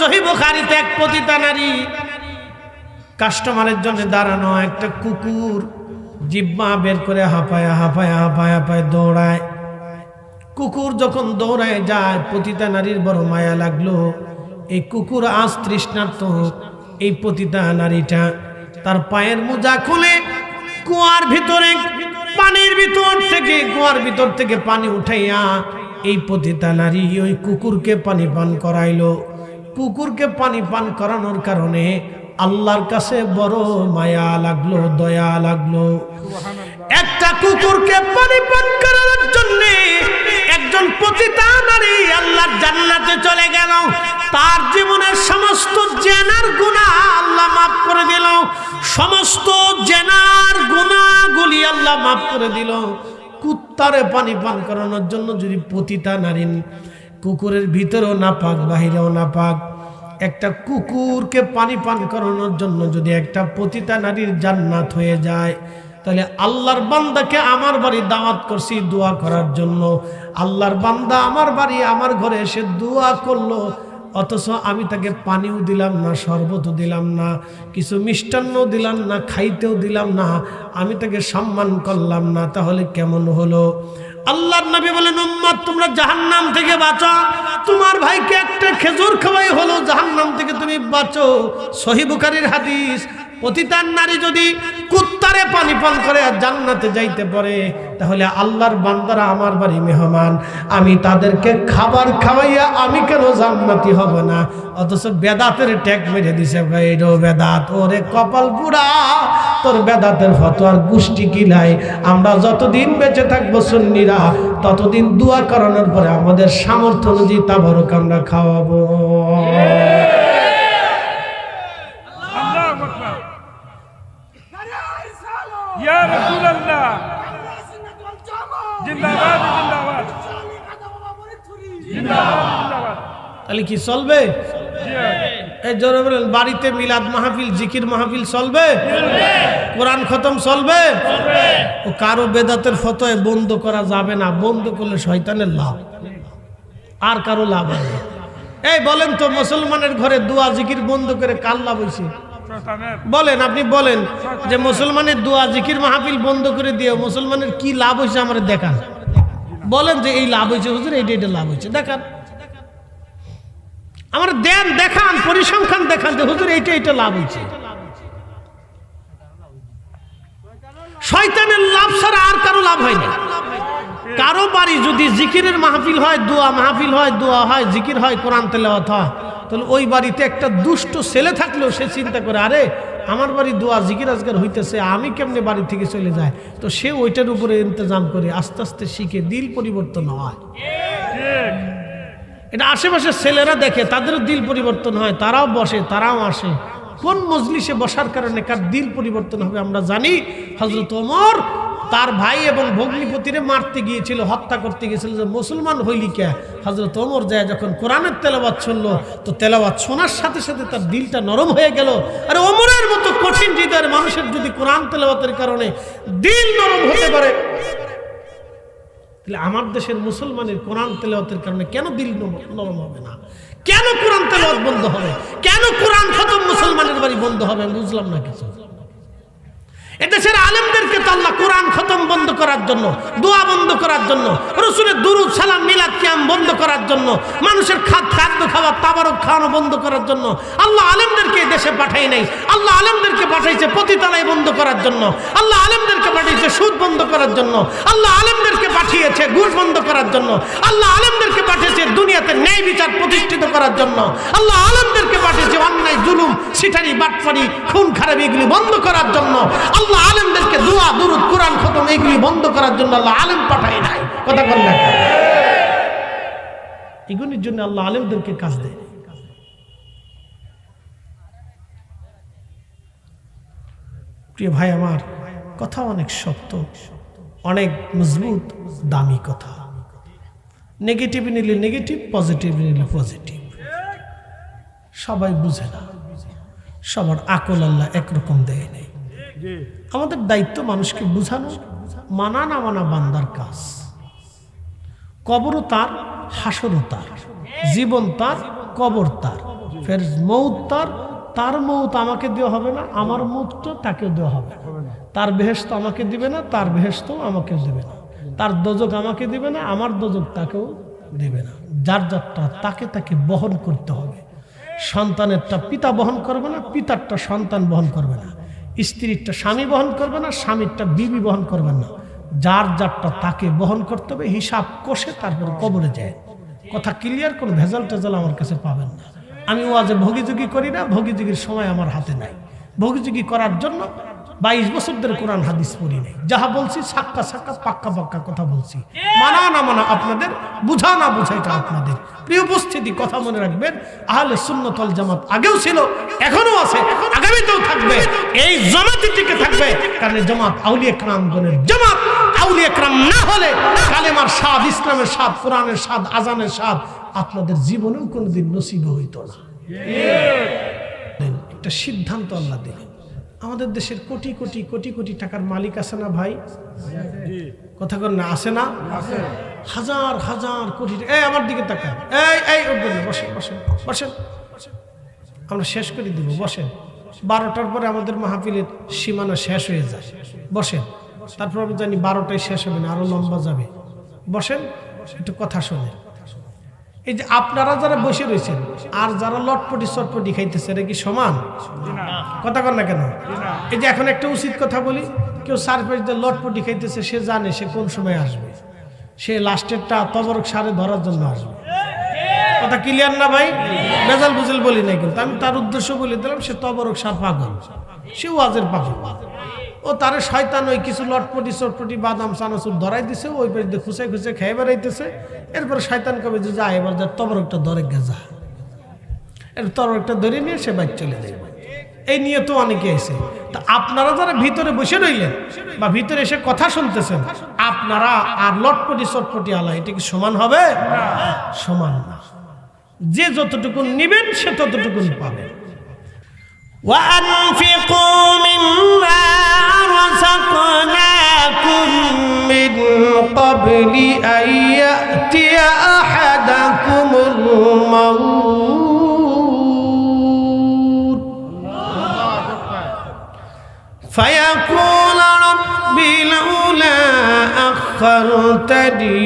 সহিহ বুখারীতে এক পতিতা নারী কাস্টমারের জন্য দাঁড়ানো, একটা কুকুর জিহ্বা বের করে হাঁপায় হাঁপায় হাঁপায় হাঁপায় দৌড়ায়। কুকুর যখন দৌড়ায় যায়, পতিতা নারীর বড় মায়া লাগলো। এই কুকুর আজ তৃষ্ণার্ত। এই পতিতা নারীটা তার পায়ের মোজা খুলে কুয়ার ভিতরে পানির কুয়ার ভিতর থেকে পানি উঠাইয়া এই পতিতা নারী ওই কুকুরকে পানি পান করাইলো। কুকুরকে পানি পান করানোর কারণে আল্লাহর কাছে বড় মায়া লাগলো, দয়া লাগলো। একটা কুকুরকে পানি পান করানোর জন্য একজন পতিতা নারী আল্লাহর জান্নাতে চলে গেল। তার জীবনের সমস্ত জেনার গুনাহ আল্লাহ মাফ করে দিল, সমস্ত জেনার গুনাহগুলি আল্লাহ মাফ করে দিল। কুত্তারে পানি পান করানোর জন্য যদি পতিতা নারী, কুকুরের ভিতরেও নাপাক বাহিরেও নাপাক, একটা কুকুরকে পানি পান করানোর জন্য যদি একটা পতিতা নারীর জান্নাত হয়ে যায়, তাহলে আল্লাহর বান্দাকে আমার বাড়ি দাওয়াত করছি দোয়া করার জন্য। আল্লাহর বান্দা আমার বাড়ি আমার ঘরে এসে দোয়া করলো, অথচ আমি তাকে পানিও দিলাম না, শরবতও দিলাম না, কিছু মিষ্টান্ন দিলাম না, খাইতেও দিলাম না, আমি তাকে সম্মান করলাম না, তাহলে কেমন হলো? আল্লাহর নবী বলেন, উম্মত তোমরা জাহান্নাম থেকে বাঁচো। তোমার ভাইকে একটা খেজুর খাওয়াই হলো জাহান্নাম থেকে তুমি বাঁচো। সহিহ বুখারীর হাদিস। পতিতা নারী যদি কুত্তারে পানি পান করে আর জান্নাতে যাইতে পারে, তাহলে আল্লাহর বান্দারা আমার বাড়ি মেহমান, আমি তাদেরকে খাবার খাওয়াইয়া আমি কেন জান্নাতি হব না? অথচ বেদাতের ট্যাগ মেরে দিছে, ভাইরো বেদাত, ওরে কপাল পুরা, তোর বেদাতের ফতোয়ার গোষ্ঠী কিলাই। আমরা যতদিন বেঁচে থাকবো সুন্নিরা, ততদিন দোয়া করানোর পরে আমাদের সামর্থ্য অনুযায়ী তাবারক আমরা খাওয়াবো। ইয়া রাসূলুল্লাহ, জিন্দাবাদ জিন্দাবাদ জিন্দাবাদ জিন্দাবাদ। তাহলে কি চলবে? এই জোরে বলেন, বাড়িতে মিলাদ মাহফিল, জিকির মাহফিল চলবে, কোরআন খতম চলবে। ও কারো বেদাতের ফতোয়া বন্ধ করা যাবে না, বন্ধ করলে শয়তানের লাভ, আর কারো লাভ হবে। এই বলেন তো, মুসলমানের ঘরে দোয়া জিকির বন্ধ করে কার লাভ হয়েছে? বলেন, আপনি বলেন যে মুসলমানের দোয়া জিকির মাহফিল বন্ধ করে দিয়ে মুসলমানের কি লাভ হয়েছে আমার দেখান। বলেন যে এই লাভ হয়েছে হুজুর, এইটা লাভ হয়েছে দেখান, আমার দেন, দেখান, পরিসংখ্যান দেখান যে হুজুর এইটা লাভ হয়েছে। শয়তানের লাভ ছাড়া আর কারো লাভ হয় না। কারো বাড়ি যদি জিকিরের মাহফিল হয়, দোয়া মাহফিল হয়, দোয়া হয়, জিকির হয়, কোরআন তেলাওয়াত হয়, তাহলে ওই বাড়িতে একটা দুষ্ট ছেলে থাকলেও সে চিন্তা করে, আরে আমার বাড়ি দোয়া জিকির আজকাল হইতেছে, আমি কেমনে বাড়ি থেকে চলে যায়, তো সে ওইটার উপরে ইন্তজাম করে আস্তে আস্তে শিখে দিল পরিবর্তন হয়। এটা আশেপাশের ছেলেরা দেখে, তাদেরও দিল পরিবর্তন হয়, তারাও বসে, তারাও আসে। কোন মজলিসে বসার কারণে কার দিল পরিবর্তন হবে আমরা জানি। হযরত ওমর তার ভাই এবং ভগ্নিপতিরে মারতে গিয়েছিল, হত্যা করতে গিয়েছিল, যে মুসলমান হইলি কে? হযরত ওমর যায় যখন কোরআনের তেলাওয়াত শুনলো, তো তেলাওয়াত শোনার সাথে সাথে তার দিলটা নরম হয়ে গেল। আর ওমরের মতো কঠিন হৃদয়ের মানুষের যদি কোরআন তেলাওয়াতের কারণে দিল নরম হতে পারে, তাহলে আমার দেশের মুসলমানের কোরআন তেলাওয়াতের কারণে কেন দিল নরম হবে না? কেন কোরআন তেলাওয়াত বন্ধ হবে? কেন কোরআন খতম মুসলমানের বাড়ি বন্ধ হবে? বুঝলাম না কিছু। এদেশের আলেমদেরকে তো আল্লাহ কোরআন খতম বন্ধ করার জন্য, দোয়া বন্ধ করার জন্য, রসুলের দুরূদ সালাম মিলাদ কিয়াম বন্ধ করার জন্য, মানুষের খাদ্য খাওয়া তাবারক খাওয়ানো বন্ধ করার জন্য আল্লাহ আলেমদেরকে দেশে পাঠাই নাই। আল্লাহ আলেমদেরকে পাঠাইছে পতিতালয় বন্ধ করার জন্য, আল্লাহ আলেমদেরকে পাঠিয়েছে সুদ বন্ধ করার জন্য, আল্লাহ আলেমদেরকে পাঠিয়েছে ঘুষ বন্ধ করার জন্য, আল্লাহ আলেমদেরকে পাঠিয়েছে দুনিয়াতে ন্যায় বিচার প্রতিষ্ঠিত করার জন্য, আল্লাহ আলেমদেরকে পাঠিয়েছে অন্যায় জুলুম সিটারি বাটপারি খুন খারাপি এগুলি বন্ধ করার জন্য। আল্লাহ আলেমদেরকে দোয়া দুরূদ কোরআন খতম এগুলি বন্ধ করার জন্য আল্লাহ আলেম পাঠায় নাই। কথা বল না, এগুলির জন্য আল্লাহ আলেমদেরকে কাজ দেয়। প্রিয় ভাই আমার, কথা অনেক শক্ত, অনেক মজবুত, দামি কথা। নেগেটিভ নিলে নেগেটিভ, পজিটিভ নিলে পজিটিভ। সবাই বুঝে না, সবার আকল আল্লাহ একরকম দেয় নেই। আমাদের দায়িত্ব মানুষকে বুঝানো, মানা না মানা বান্দার কাজ। কবরও তার, হাসরও তার, জীবন তার, কবর তার, ফের মৌত তার মৌত আমাকে দেওয়া হবে না, আমার মৌতটা তাকে দেওয়া হবে না। তার বেহেশত আমাকে দিবে না, তার বেহেশত আমাকে দেবে না। তার দোজক আমাকে দিবে না, আমার দোজক তাকেও দেবে না। যার যারটা তাকে তাকে বহন করতে হবে। সন্তানেরটা পিতা বহন করবে না, পিতারটা সন্তান বহন করবে না, স্ত্রীরটা স্বামী বহন করবে না, স্বামীরটা বিবি বহন করবেন না। যার যারটা তাকে বহন করতে হবে, হিসাব কষে তারপর কবরে যায়। কথা ক্লিয়ার, কোনো ভেজাল টেজাল আমার কাছে পাবেন না। আমি ওয়াজে ভোগীযোগী করি না, ভোগীযোগীর সময় আমার হাতে নাই। ভোগীযোগী করার জন্য 22 বছর ধরে কোরআন হাদিস পড়ি নাই। যাহা বলছি সাক্কা সাক্কা পাক্কা পাক্কা কথা বলছি। মানা না মানা আপনাদের, বুঝা না বুঝা এটা আপনাদের। প্রিয় উপস্থিতি, কথা মনে রাখবেন, আহলে সুন্নাত ওয়াল জামাত আগেও ছিল, এখনো আছে, আগামীতেও থাকবে। এই জামাতই টিকে থাকবে, কারণ জামাত আউলিয়া কেরামগণের জামাত। আউলিয়া কেরাম না হলে কালেমার স্বাদ, ইসলামের স্বাদ, কোরআনের স্বাদ, আজানের স্বাদ আপনাদের জীবনেও কোনোদিন নসিব হইতো না। একটা সিদ্ধান্ত আল্লাহ দিলেন। আমাদের দেশের কোটি কোটি কোটি কোটি টাকার মালিক আছে না ভাই? কথা কর না, আছে না? হাজার হাজার কোটি। এই আমার দিকে তাকান, এই বসেন বসেন বসেন, আমরা শেষ করে দিব, বসেন। 12টার পরে আমাদের মাহফিলের সীমানা শেষ হয়ে যায়, বসেন। তারপর আমি জানি 12টায় শেষ হবে না, আরো লম্বা যাবে। বসেন, একটু কথা শোনেন। এই যে আপনারা যারা বসে রয়েছেন আর যারা লটপটি চটপটি খাইতেছে, এটা কি সমান? কথা কর না কেন? এই যে এখন একটা উচিত কথা বলি, কেউ সারপ্রাইজ দিয়ে লটপটি খাইতেছে, সে জানে সে কোন সময় আসবে। সে লাস্টেরটা তবরক সারে ধরার জন্য আসবে। কথা ক্লিয়ার না ভাই? বেজাল বুঝেল বলি নাই, কিন্তু আমি তার উদ্দেশ্য বলে দিলাম, সে তবরক সার পাগল, সে ওয়াজের পাগল। ও তারে শয়তান ওই কিছু লটপটি চটপটি বাদাম চানাচুর ধরাই দিছে, ওই বাড়িতে খুঁচে খুঁচে খেয়ে বেড়াইতেছে। এরপরে শয়তান কবে যে যা এবার যা তবরকটা ধরে গে যা, এর তবরকটা ধরে নিয়ে সে বাইক চলে যায়। এই নিয়ে তো অনেকে এসে। তা আপনারা যারা ভিতরে বসে রইলেন বা ভিতরে এসে কথা শুনতেছেন, আপনারা আর লটপটি চটপটি আলা, এটা কি সমান হবে? সমান না। যে যতটুকু নিবেন সে ততটুকু পাবেন। وأنفقوا مما رزقناكم من قبل أن يأتي أحدكم الموت فيقول رب لولا أخرتني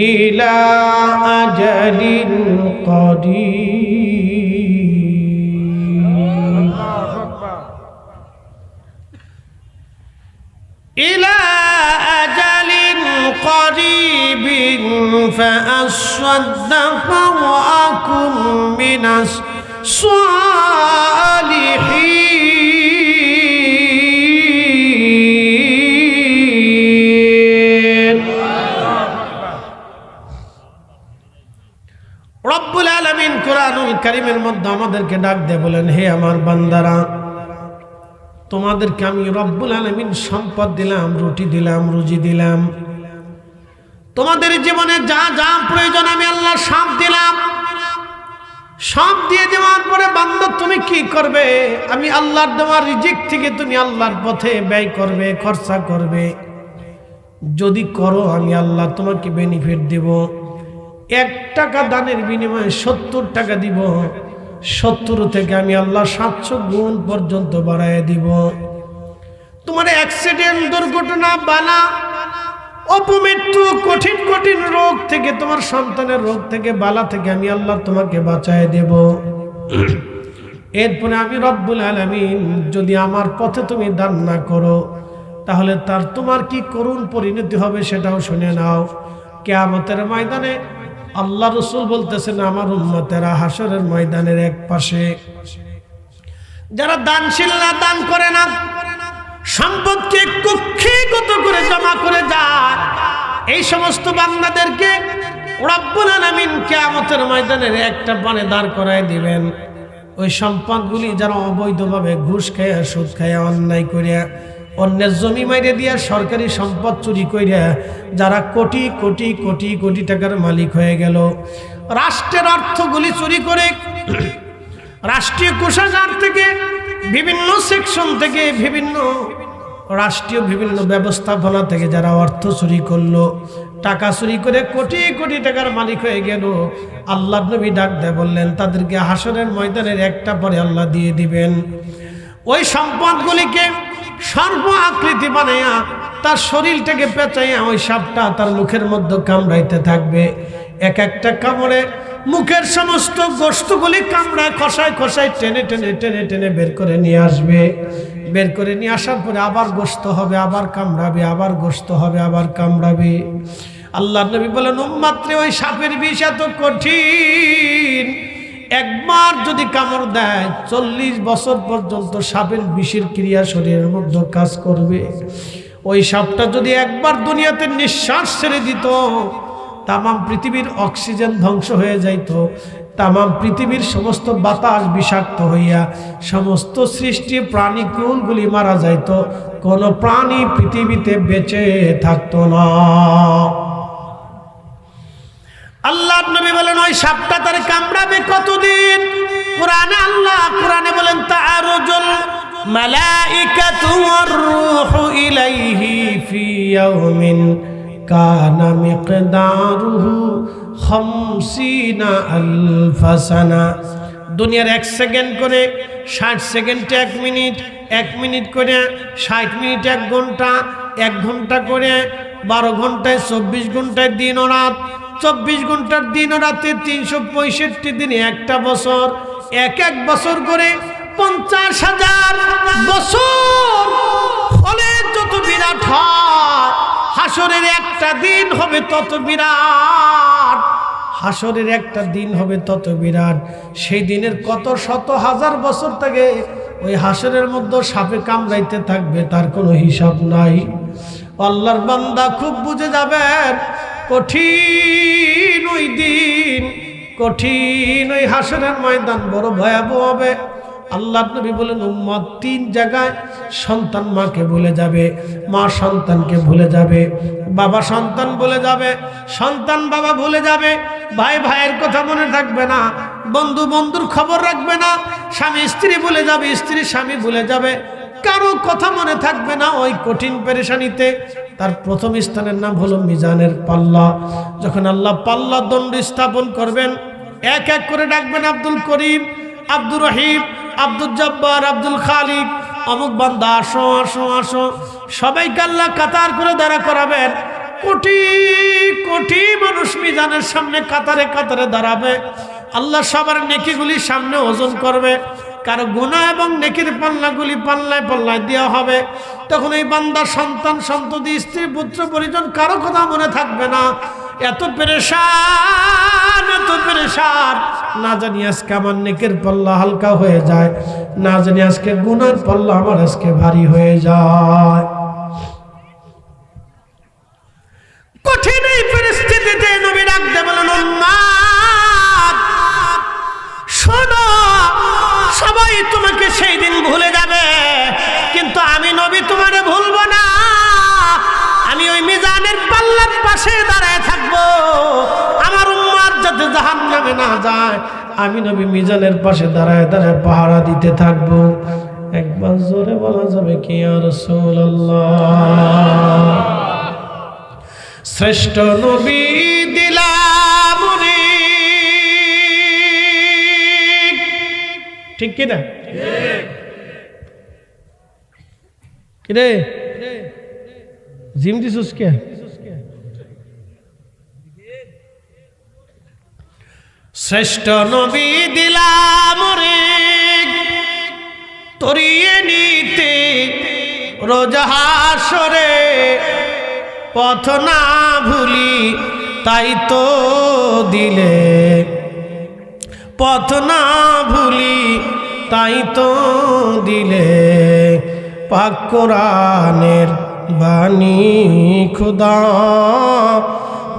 إلى أجل قريب إلى أجل قريب فأصدق وأكن من الصالحين রব্বুল আলামিন কোরআনুল কারীমের মধ্যে আমাদেরকে ডাক দিয়ে বলেন, হে আমার বান্দারা, তোমাদেরকে আমি রব্বুল আলামিন সম্পদ দিলাম, রুটি দিলাম, রুজি দিলাম। তোমাদের জীবনে যা যা প্রয়োজন আমি আল্লাহ সব দিলাম। সব দিয়ে দেওয়ার পরে বান্দা তুমি কি করবে? আমি আল্লাহর দেওয়া রিজিক থেকে তুমি আল্লাহর পথে ব্যয় করবে, খরচা করবে। যদি করো আমি আল্লাহ তোমাকে বেনিফিট দেব। 1 টাকা দানের বিনিময়ে 70 টাকা দিব। 70 থেকে আমি আল্লাহ 700 গুণ পর্যন্ত বাড়ায় দিব। তোমার অ্যাক্সিডেন্ট, দুর্ঘটনা, বালা, অপমৃত্যু, কঠিন কঠিন রোগ থেকে, তোমার সন্তানের রোগ থেকে, বালা থেকে আমি আল্লাহ তোমাকে বাঁচায় দেব। এরপরে আমি রব্বুল আলামিন যদি আমার পথে তুমি দান না করো, তাহলে তার তোমার কি করুণ পরিণতি হবে সেটাও শুনে নাও। কিয়ামতের ময়দানে আল্লাহ রাসূল বলতেছেন, আমার উম্মতেরা হাসরের ময়দানের এক পাশে যারা দানশীল না, দান করে না, সম্পদকে কক্ষিগত করে জমা করে যায়, এই সমস্ত বান্দাদেরকে রব্বুল আলামিন কিয়ামতের ময়দানের একটা পানে দাঁড় করায় দিবেন। ওই সম্পদগুলি যারা অবৈধভাবে ঘুষ খায়, সুদ খায়, অন্যায় করিয়া, অন্যের জমি মাইরে দিয়া, সরকারি সম্পদ চুরি কইরা যারা কোটি কোটি কোটি কোটি টাকার মালিক হয়ে গেল, রাষ্ট্রের অর্থগুলি চুরি করে, রাষ্ট্রীয় কোষাগার থেকে, বিভিন্ন সেকশন থেকে, বিভিন্ন রাষ্ট্রীয় বিভিন্ন ব্যবস্থাপনা থেকে যারা অর্থ চুরি করলো, টাকা চুরি করে কোটি কোটি টাকার মালিক হয়ে গেল। আল্লাহর নবী ডাক দেয় বললেন তাদেরকে হাসরের ময়দানের একটা পরে আল্লাহ দিয়ে দিবেন। ওই সম্পদগুলিকে সর্ব আকৃতি বানাইয়া তার শরীরটাকে পেঁচাইয়া ওই সাপটা তার মুখের মধ্যে কামড়াইতে থাকবে। এক একটা কামড়ে মুখের সমস্ত গোশতগুলি কামড়ায় খসায় খসায় টেনে টেনে টেনে টেনে বের করে নিয়ে আসবে। বের করে নিয়ে আসার পরে আবার গোশত হবে, আবার কামড়াবে, আবার গোশত হবে, আবার কামড়াবে। আল্লাহর নবী বলেন উম্মতরে ওই সাপের বিষ এত কঠিন, একবার যদি কামড় দেয় 40 বছর পর্যন্ত সাপের বিষের ক্রিয়া শরীরের মধ্যে কাজ করবে। ওই সাপটা যদি একবার দুনিয়াতে নিঃশ্বাস ছেড়ে দিত, তামাম পৃথিবীর অক্সিজেন ধ্বংস হয়ে যাইত, তামাম পৃথিবীর সমস্ত বাতাস বিষাক্ত হইয়া সমস্ত সৃষ্টি প্রাণীকুলগুলি মারা যাইত, কোনো প্রাণী পৃথিবীতে বেঁচে থাকতো না। আল্লাহ নবী বলেন ওই সাপটা তার কামড়াবে কতদিন? কোরআনে বলেন তাআরুজুল মালাইকাতু ওয়ার রূহু ইলাইহি ফি ইয়াউমিন কানা মিকদারুহু 50,000 সানা। দুনিয়ার 1 সেকেন্ড করে 60 সেকেন্ডে 1 মিনিট, 1 মিনিট করে 60 মিনিট 1 ঘন্টা, 1 ঘন্টা করে 12 ঘন্টায় 24 ঘন্টায় দিন ও রাত, 24 ঘন্টার দিন ও রাতে 365 দিনে একটা বছর, এক বছর করে 50,000 বছর হলে যত বিরাট হয়, হাসরের একটা দিন হবে তত বিরাট। হাসরের একটা দিন হবে তত বিরাট। সেই দিনের কত শত হাজার বছর থেকে ওই হাসরের মধ্যে সাপে কামড়াইতে থাকবে, তার কোনো হিসাব নাই। আল্লাহর বান্দা খুব বুঝে যাবেন কঠিন ওই দিন, কঠিন ওই হাসরের ময়দান বড় ভয়াবহ হবে। আল্লাহ নবী বলেন উম্মত 3 জায়গায় সন্তান মাকে ভুলে যাবে, মা সন্তানকে ভুলে যাবে, বাবা সন্তান ভুলে যাবে, সন্তান বাবা ভুলে যাবে, ভাই ভাইয়ের কথা মনে থাকবে না, বন্ধু বন্ধুর খবর রাখবে না, স্বামী স্ত্রী ভুলে যাবে, স্ত্রী স্বামী ভুলে যাবে, কারো কথা মনে থাকবে না। ওই কঠিন পেরেশানিতে তার প্রথম স্থানের নাম হলো মিজানের পাল্লা। যখন আল্লাহ পাল্লা দণ্ড স্থাপন করবেন, এক এক করে ডাকবেন আব্দুল করিম, আব্দুর রহিম, আব্দুল জব্বার, আব্দুল খালিক, অমুক বান্দা আসো আসো আসো। সবাইকে আল্লাহ কাতার করে দাঁড়া করাবেন। কোটি কোটি মানুষ মিজানের সামনে কাতারে কাতারে দাঁড়াবে। আল্লাহ সবার নেকিগুলি সামনে ওজন করবে, কারো গুনাহ এবং নেকির পাল্লাগুলি পাল্লায় পাল্লায় দেওয়া হবে। তখন এই বান্দা সন্তান সন্ততি স্ত্রী পুত্র পরিজন কারো কথা মনে থাকবে না। এত পেরেশান, এত পেরেশান, না জানি আজকে আমার নেকের পাল্লা হালকা হয়ে যায়, না জানি আজকে গুনার পাল্লা আমার আজকে ভারী হয়ে যায়। কঠিন এই পরিস্থিতিতে নবী ডাকতে বলেন উম্মত শোনো, সবাই তোমাকে সেই দিন ভুলে যাবে, কিন্তু আমি নবী তোমারে ভুলবো না। আমি ওই মিজানের পাল্লার পাশে দাঁড়ায় থাকবো। আমার উম্মত যাতে জাহান্নামে না যায়, আমি নবী মিজানের পাশে দাঁড়ায় দাঁড়ায় পাহারা দিতে থাকবো। একবার জোরে বলা যাবে কি ইয়া রাসূলুল্লাহ? শ্রেষ্ঠ নবী দিলাম রে, ঠিক কিনা? কিরে জিম দিছস কে? শ্রেষ্ঠ নবী দিলাম রে তরিয়ে নিতে রোজ হাসরে, পথ না ভুলি তাই তো দিলে, পথ না ভুলি তাই তো দিলে, পাক কোরআনের বাণী খুদা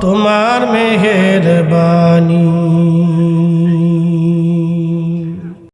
তোমার মেহেরবানি।